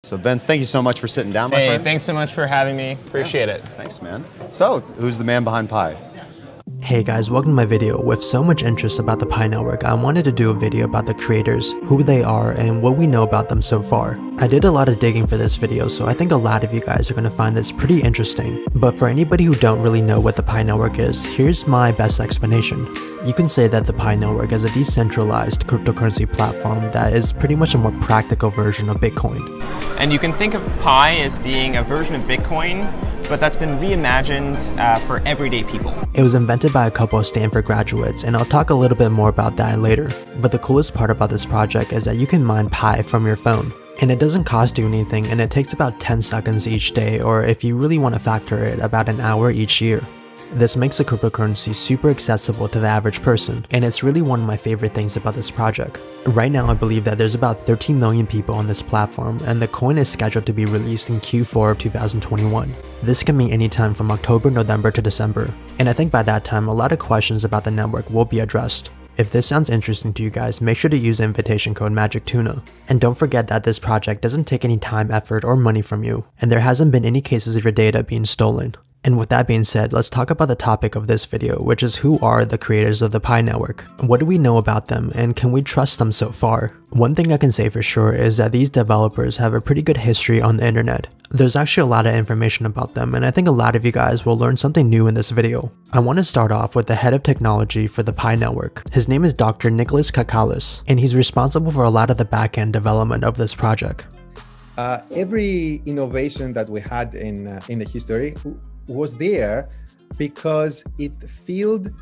So Vince, thank you so much for sitting down, my friend. Hey, thanks so much for having me. Appreciate it. Thanks, man. So, who's the man behind Pi? Hey guys, welcome to my video. With so much interest about the Pi network, I wanted to do a video about the creators, who they are, and what we know about them so far. I did a lot of digging for this video, so I think a lot of you guys are going to find this pretty interesting. But for anybody who don't really know what the Pi network is, here's my best explanation. You can say that the Pi network is a decentralized cryptocurrency platform that is pretty much a more practical version of Bitcoin. And you can think of Pi as being a version of Bitcoin, but that's been reimagined for everyday people. It was invented by a couple of Stanford graduates, and I'll talk a little bit more about that later. But the coolest part about this project is that you can mine Pi from your phone. And it doesn't cost you anything, and it takes about 10 seconds each day, or if you really want to factor it, about an hour each year. This makes the cryptocurrency super accessible to the average person, and it's really one of my favorite things about this project. Right now I believe that there's about 13 million people on this platform, and the coin is scheduled to be released in Q4 of 2021. This can mean anytime from October, November to December, and I think by that time a lot of questions about the network will be addressed. If this sounds interesting to you guys, make sure to use the invitation code MAGICTUNA. And don't forget that this project doesn't take any time, effort, or money from you, and there hasn't been any cases of your data being stolen. And with that being said, let's talk about the topic of this video, which is who are the creators of the Pi network? What do we know about them, and can we trust them so far? One thing I can say for sure is that these developers have a pretty good history on the internet. There's actually a lot of information about them, and I think a lot of you guys will learn something new in this video. I want to start off with the head of technology for the Pi network. His name is Dr. Nicolas Kokkalis, and he's responsible for a lot of the back-end development of this project. Every innovation that we had in the history was there because it filled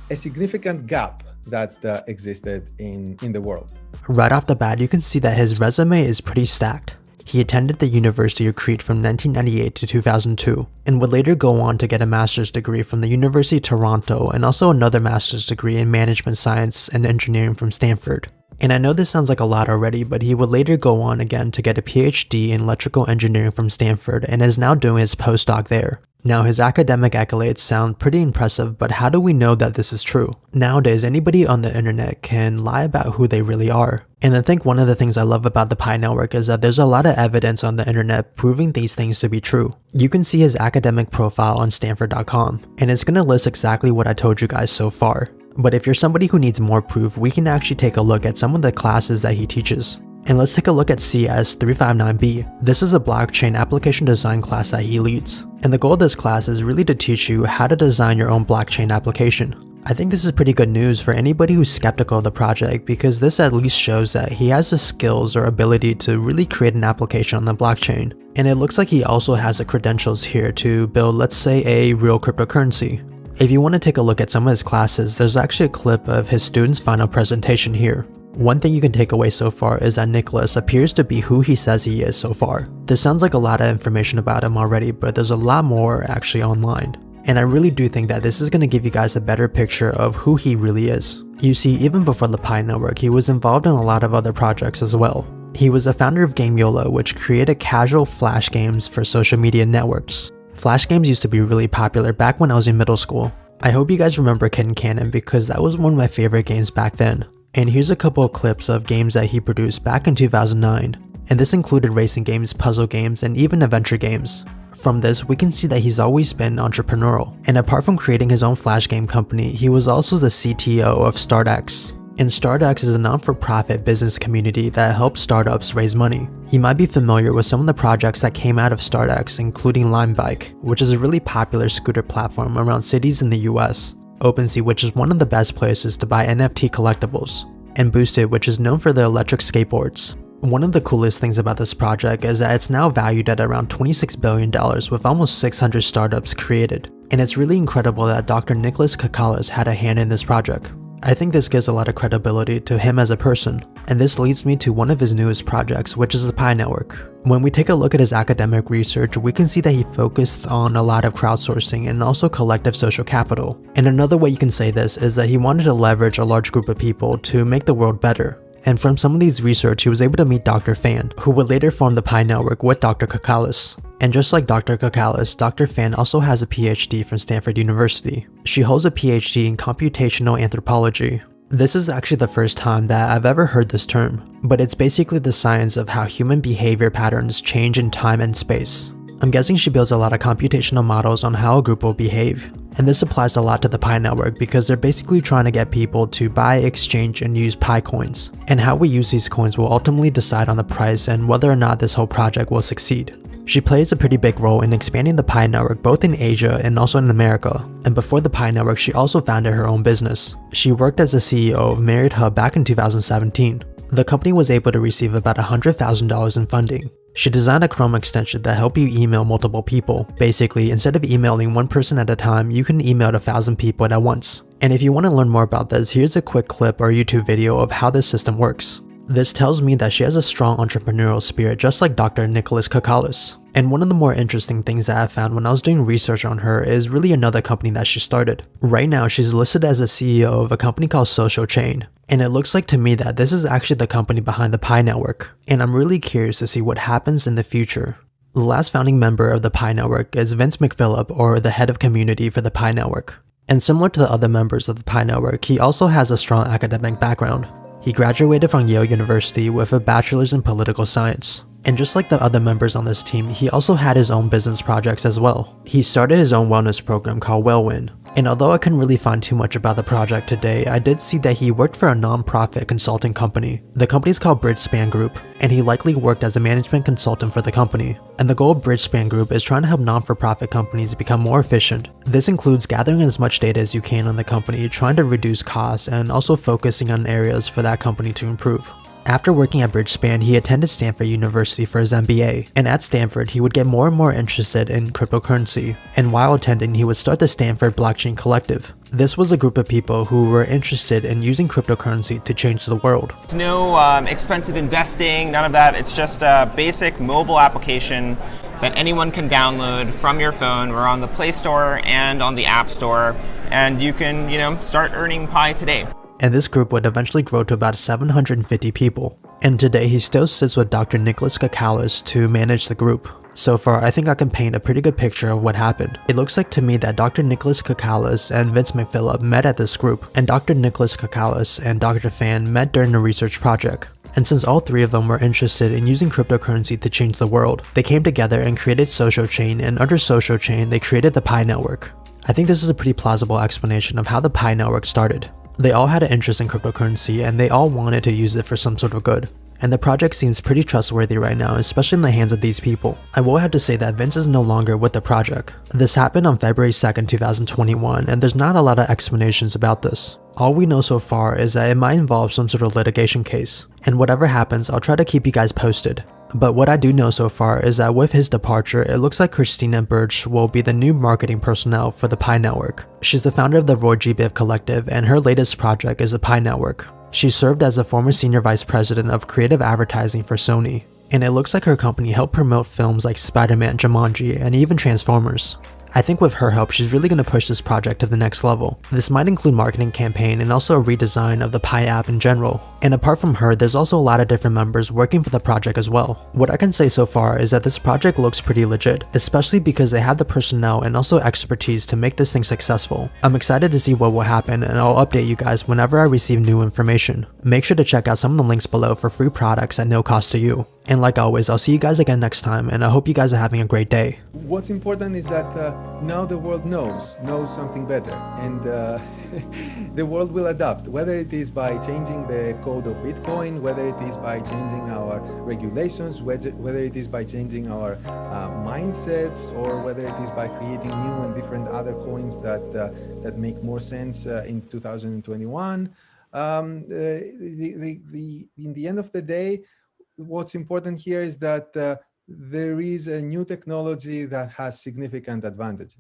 a significant gap that existed in the world. Right off the bat, you can see that his resume is pretty stacked. He attended the University of Crete from 1998 to 2002, and would later go on to get a master's degree from the University of Toronto and also another master's degree in management science and engineering from Stanford. And I know this sounds like a lot already, but he would later go on again to get a PhD in electrical engineering from Stanford and is now doing his postdoc there. Now, his academic accolades sound pretty impressive, but how do we know that this is true? Nowadays, anybody on the internet can lie about who they really are. And I think one of the things I love about the Pi network is that there's a lot of evidence on the internet proving these things to be true. You can see his academic profile on Stanford.com, and it's going to list exactly what I told you guys so far. But if you're somebody who needs more proof, we can actually take a look at some of the classes that he teaches. And let's take a look at CS359B. This is a blockchain application design class that he leads. And the goal of this class is really to teach you how to design your own blockchain application. I think this is pretty good news for anybody who's skeptical of the project, because this at least shows that he has the skills or ability to really create an application on the blockchain. And it looks like he also has the credentials here to build, let's say, a real cryptocurrency. If you want to take a look at some of his classes, there's actually a clip of his student's final presentation here. One thing you can take away so far is that Nicolas appears to be who he says he is so far. This sounds like a lot of information about him already, but there's a lot more actually online. And I really do think that this is going to give you guys a better picture of who he really is. You see, even before the Pi network, he was involved in a lot of other projects as well. He was a founder of Gameyola, which created casual flash games for social media networks. Flash games used to be really popular back when I was in middle school. I hope you guys remember Kid and Cannon, because that was one of my favorite games back then. And here's a couple of clips of games that he produced back in 2009. And this included racing games, puzzle games, and even adventure games. From this, we can see that he's always been entrepreneurial. And apart from creating his own flash game company, he was also the CTO of StartX. And StartX is a non-for-profit business community that helps startups raise money. You might be familiar with some of the projects that came out of StartX, including LimeBike, which is a really popular scooter platform around cities in the US. OpenSea, which is one of the best places to buy NFT collectibles, and Boosted, which is known for their electric skateboards. One of the coolest things about this project is that it's now valued at around $26 billion with almost 600 startups created. And it's really incredible that Dr. Nicolas Kokkalis had a hand in this project. I think this gives a lot of credibility to him as a person, and this leads me to one of his newest projects, which is the Pi network. When we take a look at his academic research, we can see that he focused on a lot of crowdsourcing and also collective social capital. And another way you can say this is that he wanted to leverage a large group of people to make the world better. And from some of these research, he was able to meet Dr. Fan, who would later form the Pi network with Dr. Kokkalis. And just like Dr. Kokkalis, Dr. Fan also has a PhD from Stanford University. She holds a PhD in computational anthropology. This is actually the first time that I've ever heard this term, but it's basically the science of how human behavior patterns change in time and space. I'm guessing she builds a lot of computational models on how a group will behave. And this applies a lot to the Pi network because they're basically trying to get people to buy, exchange, and use Pi coins. And how we use these coins will ultimately decide on the price and whether or not this whole project will succeed. She plays a pretty big role in expanding the Pi network both in Asia and also in America. And before the Pi network, she also founded her own business. She worked as the CEO of Marriott Hub back in 2017. The company was able to receive about $100,000 in funding. She designed a Chrome extension that helped you email multiple people. Basically, instead of emailing one person at a time, you can email 1,000 people at once. And if you want to learn more about this, here's a quick clip or YouTube video of how this system works. This tells me that she has a strong entrepreneurial spirit just like Dr. Nicolas Kokkalis. And one of the more interesting things that I found when I was doing research on her is really another company that she started. Right now, she's listed as a CEO of a company called Social Chain. And it looks like to me that this is actually the company behind the Pi network. And I'm really curious to see what happens in the future. The last founding member of the Pi network is Vince McPhillip, or the head of community for the Pi network. And similar to the other members of the Pi network, he also has a strong academic background. He graduated from Yale University with a bachelor's in political science. And just like the other members on this team, he also had his own business projects as well. He started his own wellness program called Wellwin. And although I couldn't really find too much about the project today, I did see that he worked for a non-profit consulting company. The company's called Bridgespan Group, and he likely worked as a management consultant for the company. And the goal of Bridgespan Group is trying to help non-for-profit companies become more efficient. This includes gathering as much data as you can on the company, trying to reduce costs, and also focusing on areas for that company to improve. After working at Bridgespan, he attended Stanford University for his MBA, and at Stanford, he would get more and more interested in cryptocurrency, and while attending, he would start the Stanford Blockchain Collective. This was a group of people who were interested in using cryptocurrency to change the world. There's no expensive investing, none of that. It's just a basic mobile application that anyone can download from your phone. We're on the Play Store and on the App Store, and you can, start earning Pi today. And this group would eventually grow to about 750 people. And today he still sits with Dr. Nicolas Kokkalis to manage the group. So far, I think I can paint a pretty good picture of what happened. It looks like to me that Dr. Nicolas Kokkalis and Vince McPhillip met at this group, and Dr. Nicolas Kokkalis and Dr. Fan met during the research project. And since all three of them were interested in using cryptocurrency to change the world, they came together and created Social Chain, and under Social Chain, they created the Pi network. I think this is a pretty plausible explanation of how the Pi network started. They all had an interest in cryptocurrency and they all wanted to use it for some sort of good. And the project seems pretty trustworthy right now, especially in the hands of these people. I will have to say that Vince is no longer with the project. This happened on February 2nd, 2021, and there's not a lot of explanations about this. All we know so far is that it might involve some sort of litigation case. And whatever happens, I'll try to keep you guys posted. But what I do know so far is that with his departure, it looks like Christina Birch will be the new marketing personnel for the Pi network. She's the founder of the Roy G. Biv Collective, and her latest project is the Pi network. She served as a former senior vice president of creative advertising for Sony. And it looks like her company helped promote films like Spider-Man, Jumanji, and even Transformers. I think with her help, she's really going to push this project to the next level. This might include marketing campaign and also a redesign of the Pi app in general. And apart from her, there's also a lot of different members working for the project as well. What I can say so far is that this project looks pretty legit, especially because they have the personnel and also expertise to make this thing successful. I'm excited to see what will happen, and I'll update you guys whenever I receive new information. Make sure to check out some of the links below for free products at no cost to you. And like always, I'll see you guys again next time, and I hope you guys are having a great day. What's important is that now the world knows something better, and the world will adapt, whether it is by changing the code of Bitcoin, whether it is by changing our regulations, whether it is by changing our mindsets, or whether it is by creating new and different other coins that make more sense in 2021. In the end of the day, what's important here is that there is a new technology that has significant advantages.